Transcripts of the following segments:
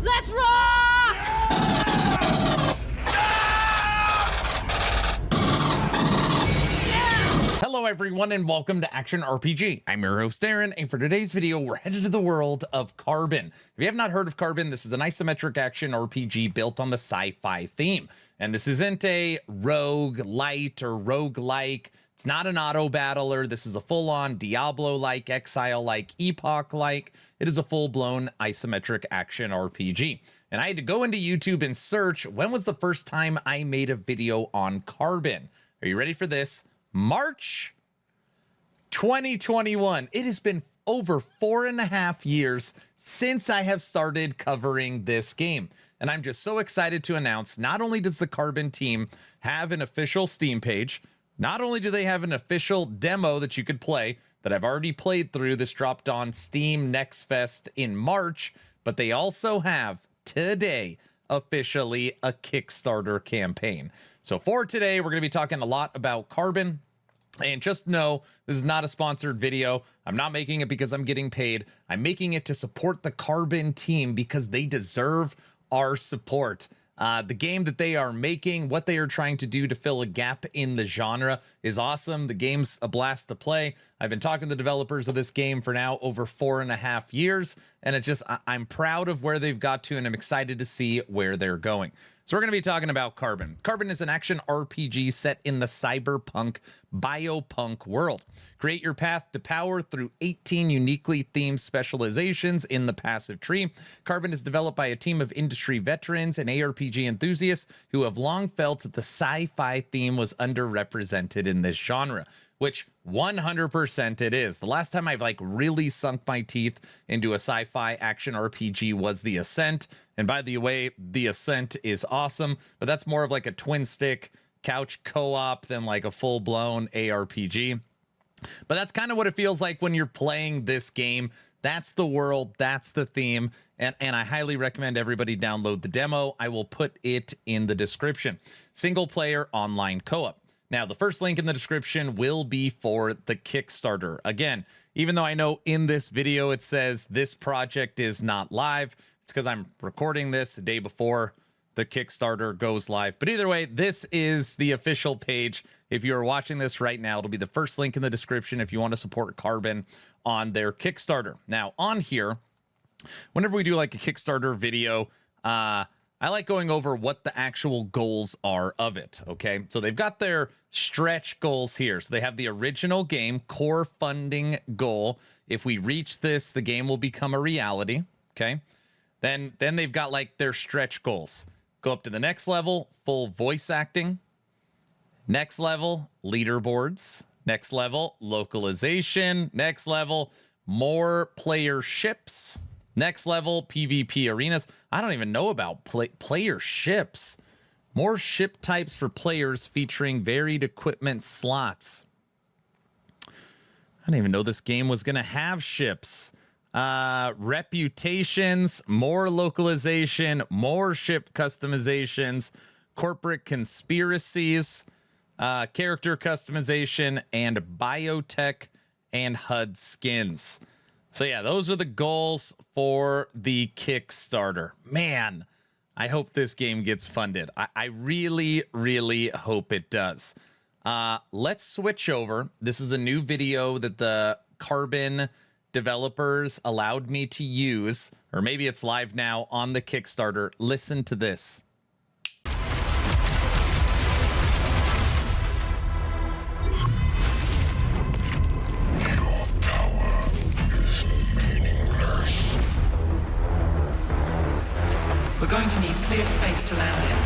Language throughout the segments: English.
Let's rock! Hello everyone and welcome to Action RPG. I'm your host Aaron, and for today's video we're headed to the world of Carbon. If you have not heard of Carbon, this is an isometric action RPG built on the sci-fi theme. And this isn't a rogue-lite or rogue-like. It's not an auto-battler. This is a full-on Diablo-like, Exile-like, Epoch-like. It is a full-blown isometric action RPG. And I had to go into YouTube and search when was the first time I made a video on Carbon. Are you ready for this? March 2021. It has been over 4.5 years since I have started covering this game. And I'm just so excited to announce not only does the Carbon team have an official Steam page, not only do they have an official demo that you could play that I've already played through. This dropped on Steam Next Fest in March, but they also have today officially a Kickstarter campaign. So for today, we're going to be talking a lot about Carbon. And just know, this is not a sponsored video. I'm not making it because I'm getting paid. I'm making it to support the Carbon team because they deserve our support. The game that they are making, what they are trying to do to fill a gap in the genre is awesome. The game's a blast to play. I've been talking to the developers of this game for now over 4.5 years, and I'm proud of where they've got to, and I'm excited to see where they're going. So we're going to be talking about Carbon. Carbon is an action RPG set in the cyberpunk biopunk world. Create your path to power through 18 uniquely themed specializations in the passive tree. Carbon is developed by a team of industry veterans and ARPG enthusiasts who have long felt that the sci-fi theme was underrepresented in this genre, which 100% it is. The last time I've really sunk my teeth into a sci-fi action RPG was The Ascent. And by the way, The Ascent is awesome, but that's more of like a twin stick couch co-op than like a full-blown ARPG. But that's kind of what it feels like when you're playing this game. That's the world, that's the theme, and I highly recommend everybody download the demo. I will put it in the description. Single player online co-op. Now, the first link in the description will be for the Kickstarter. Again, even though I know in this video it says this project is not live, it's because I'm recording this the day before the Kickstarter goes live. But either way, this is the official page. If you're watching this right now, it'll be the first link in the description if you want to support Carbon on their Kickstarter. Now, on here, whenever we do like a Kickstarter video, I like going over what the actual goals are of it, okay? So they've got their stretch goals here. So they have the original game core funding goal. If we reach this, the game will become a reality, okay? Then they've got like their stretch goals. Go up to the next level, full voice acting. Next level, leaderboards. Next level, localization. Next level, more player ships. Next level, PvP arenas. I don't even know about player ships. More ship types for players featuring varied equipment slots. I didn't even know this game was going to have ships. Reputations, more localization, more ship customizations, corporate conspiracies, character customization, and biotech and HUD skins. So yeah, those are the goals for the Kickstarter. Man, I hope this game gets funded. I really, really hope it does. Let's switch over. This is a new video that the Carbon developers allowed me to use, or maybe it's live now on the Kickstarter. Listen to this. We're going to need clear space to land in.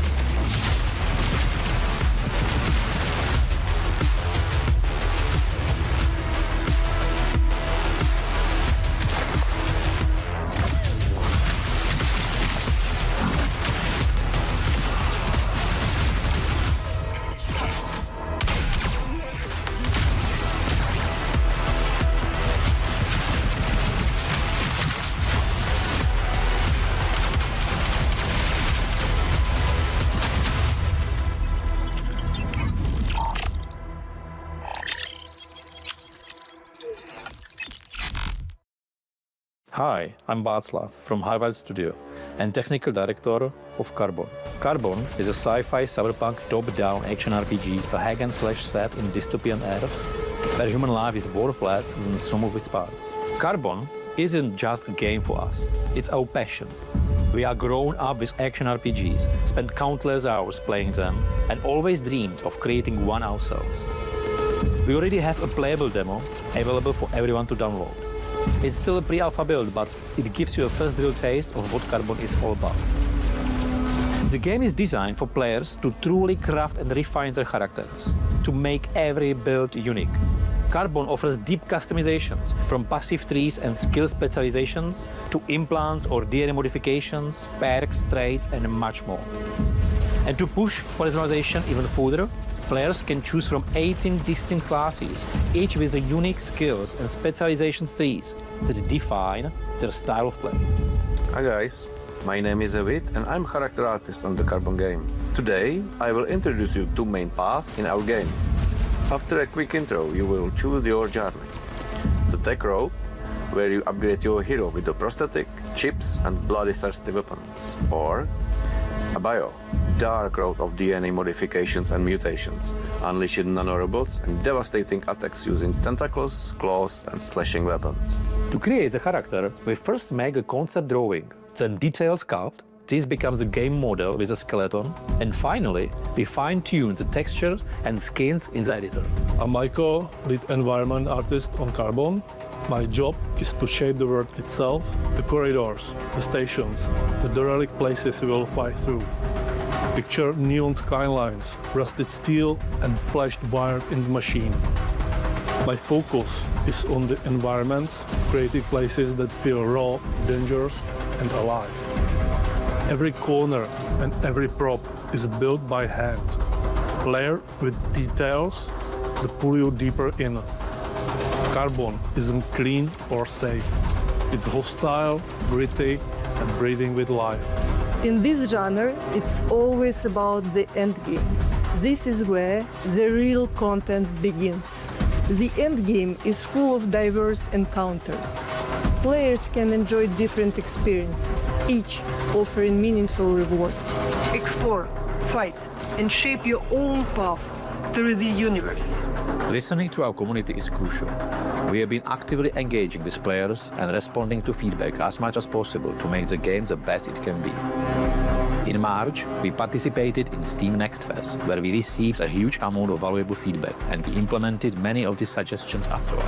Hi, I'm Václav from Harvard Studio and Technical Director of Carbon. Carbon is a sci-fi cyberpunk top-down action RPG, a hack-and-slash set in dystopian Earth, where human life is worthless than some of its parts. Carbon isn't just a game for us, it's our passion. We are grown up with action RPGs, spent countless hours playing them, and always dreamed of creating one ourselves. We already have a playable demo available for everyone to download. It's still a pre-alpha build, but it gives you a first real taste of what Carbon is all about. The game is designed for players to truly craft and refine their characters, to make every build unique. Carbon offers deep customizations, from passive trees and skill specializations to implants or DNA modifications, perks, traits, and much more. And to push personalization even further, players can choose from 18 distinct classes, each with a unique skills and specializations trees that define their style of play. Hi guys, my name is Evit and I'm character artist on the Carbon game. Today I will introduce you to main paths in our game. After a quick intro, you will choose your journey. The tech road, where you upgrade your hero with the prosthetic, chips and bloody thirsty weapons. Or a bio, dark road of DNA modifications and mutations, unleashing nanorobots and devastating attacks using tentacles, claws and slashing weapons. To create a character, we first make a concept drawing, then detail sculpt. This becomes a game model with a skeleton, and finally, we fine-tune the textures and skins in the editor. I'm Michael, lead environment artist on Carbon. My job is to shape the world itself, the corridors, the stations, the derelict places we will fight through. Picture neon skylines, rusted steel, and flashed wire in the machine. My focus is on the environments, creating places that feel raw, dangerous, and alive. Every corner and every prop is built by hand, layered with details that pull you deeper in. Carbon isn't clean or safe. It's hostile, gritty, and breathing with life. In this genre, it's always about the endgame. This is where the real content begins. The endgame is full of diverse encounters. Players can enjoy different experiences, each offering meaningful rewards. Explore, fight, and shape your own path through the universe. Listening to our community is crucial. We have been actively engaging with players and responding to feedback as much as possible to make the game the best it can be. In March, we participated in Steam Next Fest, where we received a huge amount of valuable feedback, and we implemented many of the suggestions afterward.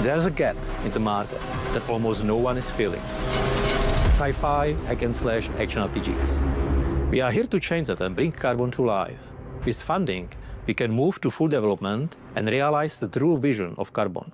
There's a gap in the market that almost no one is filling. Sci-fi, hack-and-slash action RPGs. We are here to change that and bring Carbon to life. With funding, we can move to full development and realize the true vision of Carbon.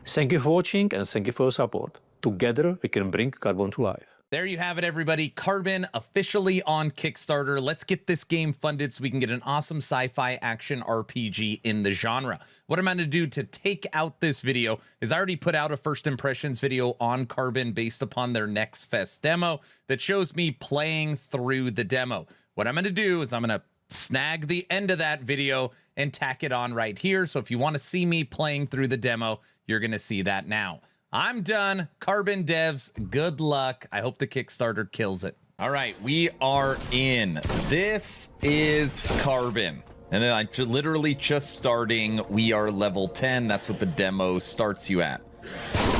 Thank you for watching and thank you for your support. Together, we can bring Carbon to life. There you have it, everybody. Carbon officially on Kickstarter. Let's get this game funded so we can get an awesome sci-fi action RPG in the genre. What I'm going to do to take out this video is I already put out a first impressions video on Carbon based upon their Next Fest demo that shows me playing through the demo. What I'm going to do is I'm going to snag the end of that video and tack it on right here. So if you want to see me playing through the demo, you're going to see that now. I'm done. Carbon devs, good luck. I hope the Kickstarter kills it. All right, we are in. This is Carbon. And then I'm literally just starting. We are level 10. That's what the demo starts you at.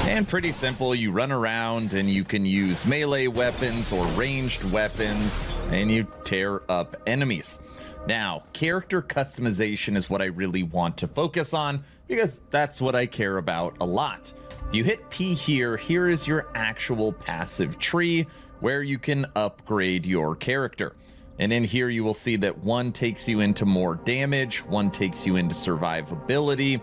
And pretty simple. You run around and you can use melee weapons or ranged weapons and you tear up enemies. Now, character customization is what I really want to focus on because that's what I care about a lot. If you hit P here, here is your actual passive tree where you can upgrade your character. And in here, you will see that one takes you into more damage, one takes you into survivability,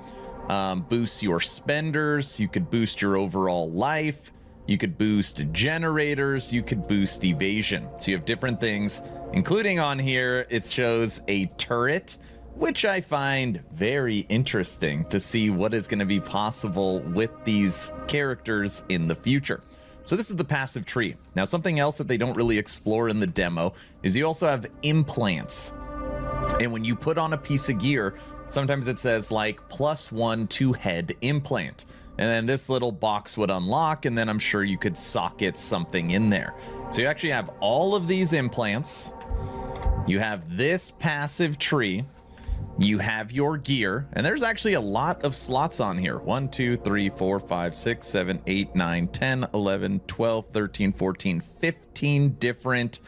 boosts your spenders, you could boost your overall life, you could boost generators, you could boost evasion. So you have different things, including on here, it shows a turret, which I find very interesting to see what is going to be possible with these characters in the future. So this is the passive tree. Now, something else that they don't really explore in the demo is you also have implants. And when you put on a piece of gear, sometimes it says like +1 to head implant. And then this little box would unlock, and then I'm sure you could socket something in there. So you actually have all of these implants. You have this passive tree. You have your gear, and there's actually a lot of slots on here. 1, 2, 3, 4, 5, 6, 7, 8, 9, 10, 11, 12, 13, 14, 15 different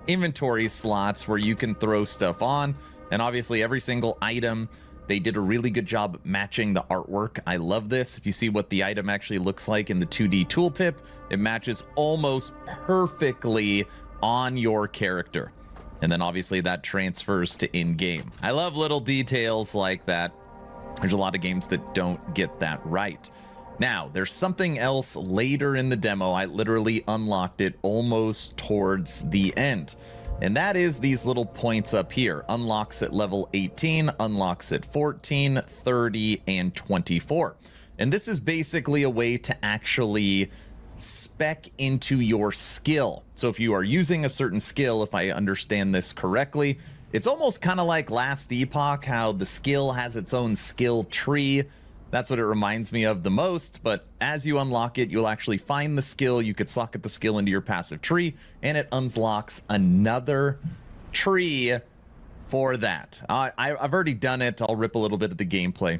inventory slots where you can throw stuff on. And obviously every single item, they did a really good job matching the artwork. I love this. If you see what the item actually looks like in the 2D tooltip, it matches almost perfectly on your character. And then obviously that transfers to in-game. I love little details like that. There's a lot of games that don't get that right. Now, there's something else later in the demo. I literally unlocked it almost towards the end. And that is these little points up here. Unlocks at level 18, unlocks at 14, 30, and 24. And this is basically a way to actually spec into your skill. So if you are using a certain skill, if I understand this correctly, it's almost kind of like Last Epoch, how the skill has its own skill tree. That's what it reminds me of the most, but as you unlock it, you'll actually find the skill. You could socket the skill into your passive tree, and it unlocks another tree for that. I've already done it. I'll rip a little bit of the gameplay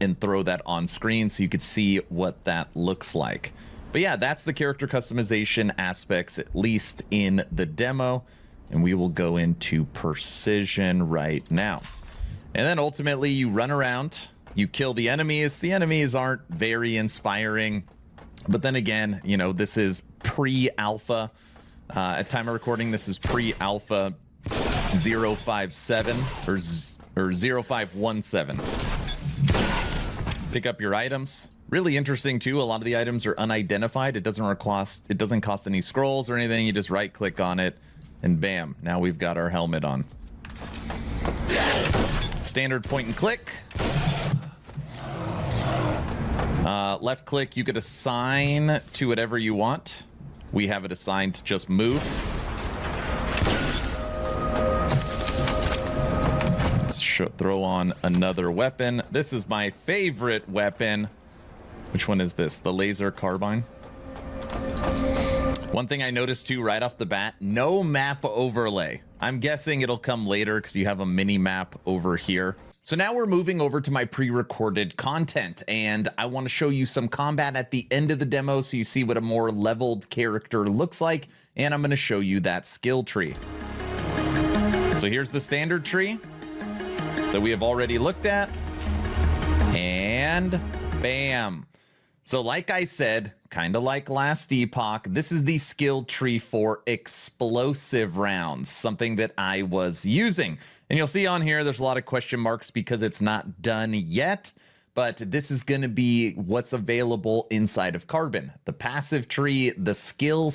and throw that on screen so you could see what that looks like. But yeah, that's the character customization aspects, at least in the demo, and we will go into precision right now. And then ultimately you run around. You kill the enemies. The enemies aren't very inspiring. But then again, you know, this is pre-alpha. At time of recording, this is pre-alpha 057 or 0517. Pick up your items. Really interesting too. A lot of the items are unidentified. It doesn't cost any scrolls or anything. You just right click on it and bam, now we've got our helmet on. Standard point and click. Left click, you could assign to whatever you want. We have it assigned to just move. Let's throw on another weapon. This is my favorite weapon. Which one is this? The laser carbine. One thing I noticed too right off the bat, no map overlay. I'm guessing it'll come later because you have a mini map over here. So now we're moving over to my pre-recorded content, and I want to show you some combat at the end of the demo so you see what a more leveled character looks like, and I'm going to show you that skill tree. So here's the standard tree that we have already looked at, and bam. So like I said, kind of like Last Epoch, this is the skill tree for explosive rounds, something that I was using. And you'll see on here, there's a lot of question marks because it's not done yet, but this is going to be what's available inside of Carbon. The passive tree, the skill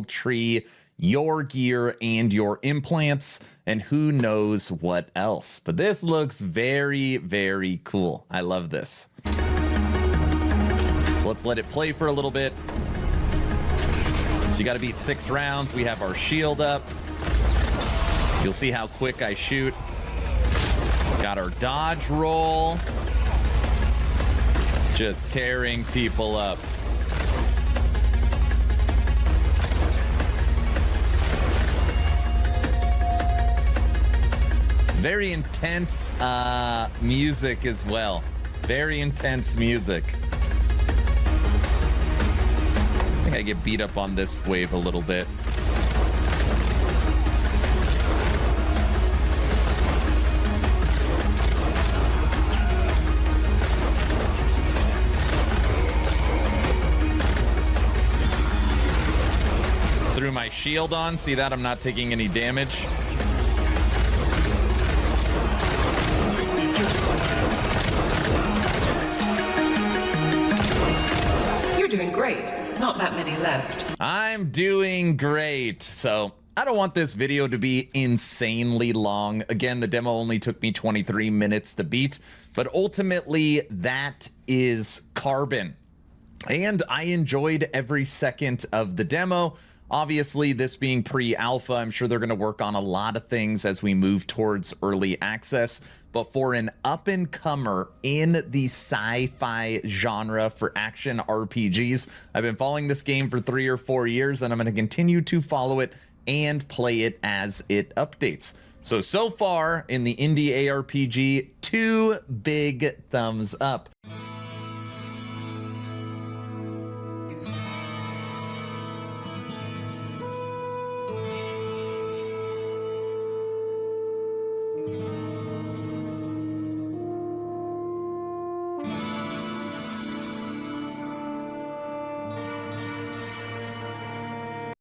tree, your gear, and your implants, and who knows what else. But this looks very, very cool. I love this. So let's let it play for a little bit. So you got to beat 6 rounds. We have our shield up. You'll see how quick I shoot. Got our dodge roll. Just tearing people up. Very intense music as well. Very intense music. I think I get beat up on this wave a little bit. Threw my shield on. See that? I'm not taking any damage. You're doing great. Not that many left. I'm doing great. So I don't want this video to be insanely long. Again, the demo only took me 23 minutes to beat, but ultimately that is Carbon. And I enjoyed every second of the demo. Obviously, this being pre-alpha, I'm sure they're going to work on a lot of things as we move towards early access. But for an up-and-comer in the sci-fi genre for action RPGs, I've been following this game for 3 or 4 years, and I'm going to continue to follow it and play it as it updates. So far in the indie ARPG, 2 big thumbs up.